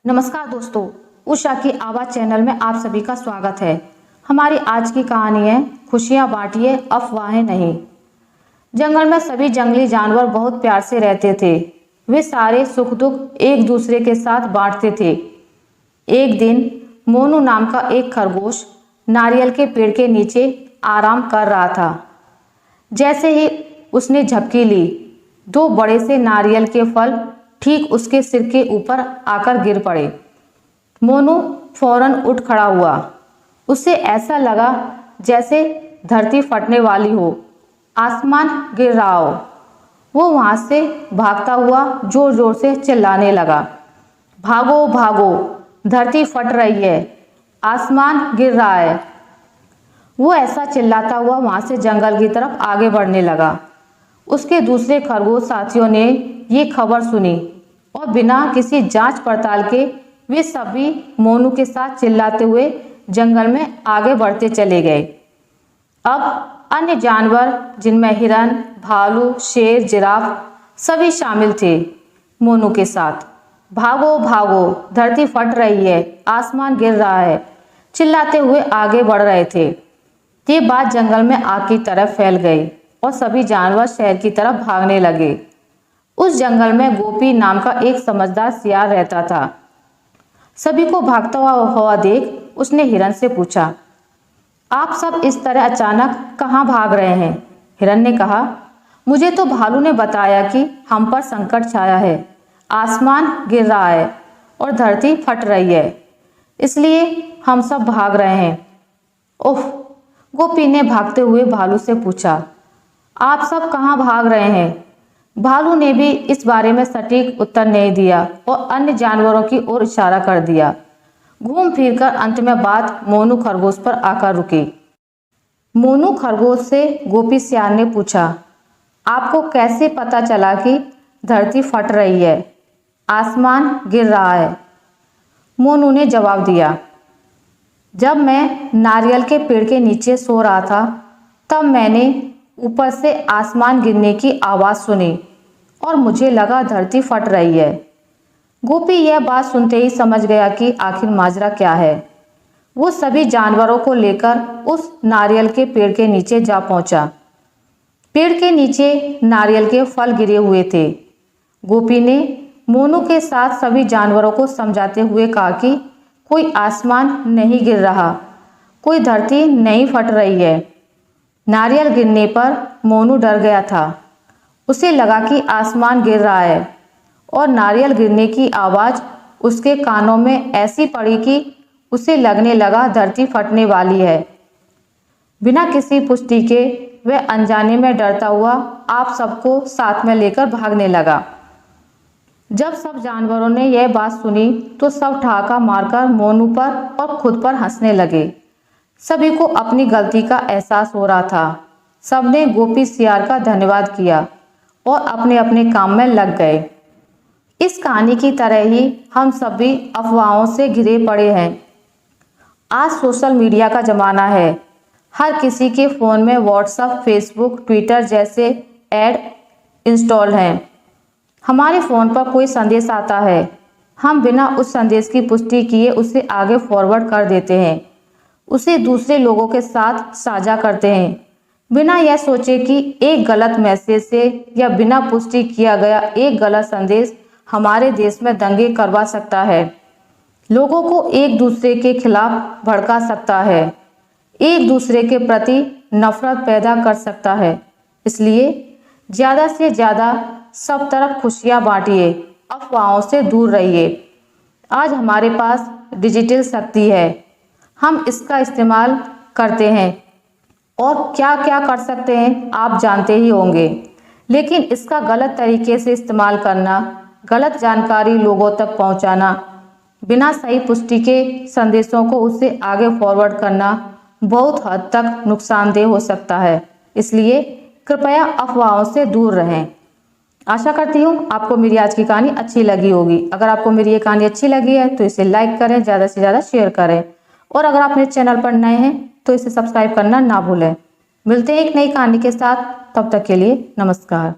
नमस्कार दोस्तों, उषा की आवाज़ चैनल में आप सभी का स्वागत है। हमारी आज की कहानी है खुशियाँ बांटिए अफवाहें नहीं। जंगल में सभी जंगली जानवर बहुत प्यार से रहते थे। वे सारे सुख दुख एक दूसरे के साथ बांटते थे। एक दिन मोनू नाम का एक खरगोश नारियल के पेड़ के नीचे आराम कर रहा था। जैसे ही उसने झपकी ली, दो बड़े से नारियल के फल ठीक उसके सिर के ऊपर आकर गिर पड़े। मोनू फौरन उठ खड़ा हुआ। उसे ऐसा लगा जैसे धरती फटने वाली हो, आसमान गिर रहा हो। वो वहां से भागता हुआ जोर जोर से चिल्लाने लगा, भागो भागो, धरती फट रही है, आसमान गिर रहा है। वो ऐसा चिल्लाता हुआ वहां से जंगल की तरफ आगे बढ़ने लगा। उसके दूसरे खरगोश साथियों ने ये खबर सुनी और बिना किसी जांच पड़ताल के वे सभी मोनू के साथ चिल्लाते हुए जंगल में आगे बढ़ते चले गए। अब अन्य जानवर, जिनमें हिरन, भालू, शेर, जिराफ सभी शामिल थे, मोनू के साथ भागो भागो, धरती फट रही है, आसमान गिर रहा है चिल्लाते हुए आगे बढ़ रहे थे। ये बात जंगल में आग की तरफ फैल गई और सभी जानवर शहर की तरफ भागने लगे। उस जंगल में गोपी नाम का एक समझदार सियार रहता था। सभी को भागता हुआ देख उसने हिरन से पूछा, आप सब इस तरह अचानक कहाँ भाग रहे हैं? हिरन ने कहा, मुझे तो भालू ने बताया कि हम पर संकट छाया है, आसमान गिर रहा है और धरती फट रही है, इसलिए हम सब भाग रहे हैं। ओह, गोपी ने भागते हुए भालू से पूछा, आप सब कहाँ भाग रहे हैं? भालू ने भी इस बारे में सटीक उत्तर नहीं दिया और अन्य जानवरों की ओर इशारा कर दिया। घूम फिरकर अंत में बात मोनू खरगोश पर आकर रुकी। मोनू खरगोश से गोपी सियार ने पूछा, आपको कैसे पता चला कि धरती फट रही है, आसमान गिर रहा है? मोनू ने जवाब दिया, जब मैं नारियल के पेड़ के नीचे सो रहा था, तब मैंने ऊपर से आसमान गिरने की आवाज़ सुनी और मुझे लगा धरती फट रही है। गोपी यह बात सुनते ही समझ गया कि आखिर माजरा क्या है। वो सभी जानवरों को लेकर उस नारियल के पेड़ के नीचे जा पहुंचा। पेड़ के नीचे नारियल के फल गिरे हुए थे। गोपी ने मोनू के साथ सभी जानवरों को समझाते हुए कहा कि कोई आसमान नहीं गिर रहा, कोई धरती नहीं फट रही है। नारियल गिरने पर मोनू डर गया था। उसे लगा कि आसमान गिर रहा है और नारियल गिरने की आवाज़ उसके कानों में ऐसी पड़ी कि उसे लगने लगा धरती फटने वाली है। बिना किसी पुष्टि के वह अनजाने में डरता हुआ आप सबको साथ में लेकर भागने लगा। जब सब जानवरों ने यह बात सुनी तो सब ठहाका मारकर मोनू पर और खुद पर हंसने लगे। सभी को अपनी गलती का एहसास हो रहा था। सबने गोपी सियार का धन्यवाद किया और अपने अपने काम में लग गए। इस कहानी की तरह ही हम सभी अफवाहों से घिरे पड़े हैं। आज सोशल मीडिया का ज़माना है। हर किसी के फ़ोन में व्हाट्सएप, फेसबुक, ट्विटर जैसे ऐड इंस्टॉल हैं। हमारे फ़ोन पर कोई संदेश आता है, हम बिना उस संदेश की पुष्टि किए उसे आगे फॉरवर्ड कर देते हैं, उसे दूसरे लोगों के साथ साझा करते हैं, बिना यह सोचे कि एक गलत मैसेज से या बिना पुष्टि किया गया एक गलत संदेश हमारे देश में दंगे करवा सकता है, लोगों को एक दूसरे के खिलाफ भड़का सकता है, एक दूसरे के प्रति नफरत पैदा कर सकता है। इसलिए ज़्यादा से ज़्यादा सब तरफ खुशियाँ बांटिए, अफवाहों से दूर रहिए। आज हमारे पास डिजिटल शक्ति है, हम इसका इस्तेमाल करते हैं और क्या क्या कर सकते हैं आप जानते ही होंगे। लेकिन इसका गलत तरीके से इस्तेमाल करना, गलत जानकारी लोगों तक पहुंचाना, बिना सही पुष्टि के संदेशों को उससे आगे फॉरवर्ड करना बहुत हद तक नुकसानदेह हो सकता है। इसलिए कृपया अफवाहों से दूर रहें। आशा करती हूँ आपको मेरी आज की कहानी अच्छी लगी होगी। अगर आपको मेरी ये कहानी अच्छी लगी है तो इसे लाइक करें, ज़्यादा से ज़्यादा शेयर करें और अगर आप मेरे चैनल पर नए हैं तो इसे सब्सक्राइब करना ना भूलें। मिलते हैं एक नई कहानी के साथ, तब तक के लिए नमस्कार।